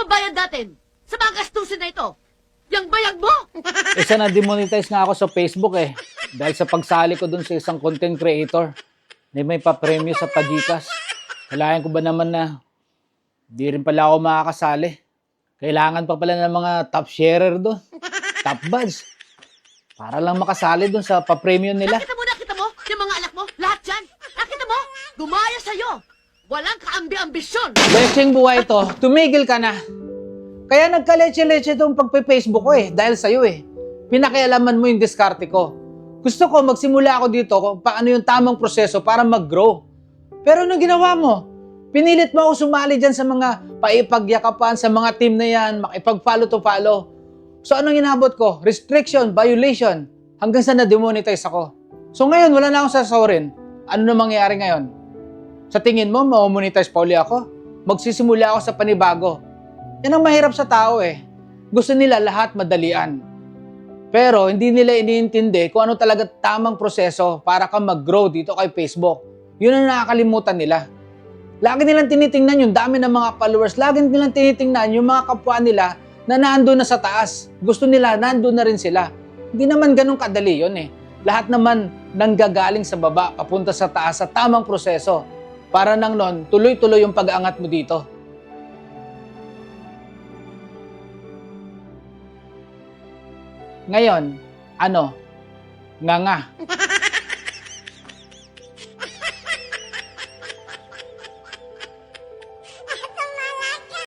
pambayad natin sa mga gastusin na ito? Yang bayag mo? Isa na demonetize nga ako sa Facebook eh. Dahil sa pagsali ko dun sa isang content creator na may pa-premyo sa Pajikas. Kailangan ko ba naman na di rin pala ako makakasali. Kailangan pa pala ng mga top sharer doon. Top buds. Para lang makasali doon sa pa-premyo nila. Nakita mo? Yung mga anak mo? Lahat yan? Nakita mo? Gumaya sa'yo. Walang kaambi-ambisyon. Lecheng buhay ito, tumigil ka na. Kaya nagka-leche-leche itong pagpe-Facebook ko eh, dahil sa'yo eh. Pinakialaman mo yung diskarte ko. Gusto ko magsimula ako dito kung paano yung tamang proseso para mag-grow. Pero anong ginawa mo? Pinilit mo ako sumali dyan sa mga paipagyakapan, sa mga team na yan, makipag-follow to follow. So anong inabot ko? Restriction, violation, hanggang sa na-demonetize ako. So ngayon, wala na akong sasawarin. Ano na mangyayari ngayon? Sa tingin mo, ma-monetize pa uli ako? Magsisimula ako sa panibago. Yan ang mahirap sa tao eh. Gusto nila lahat madalian. Pero hindi nila iniintindi kung ano talaga tamang proseso para ka mag-grow dito kay Facebook. Yun ang nakakalimutan nila. Lagi nilang tinitingnan yung dami ng mga followers. Lagi nilang tinitingnan yung mga kapwa nila na nandun na sa taas. Gusto nila, nandun na rin sila. Hindi naman ganun kadali yun eh. Lahat naman nanggagaling sa baba, papunta sa taas sa tamang proseso. Para nang nun, tuloy-tuloy yung pag-aangat mo dito. Ngayon, ano? Nga.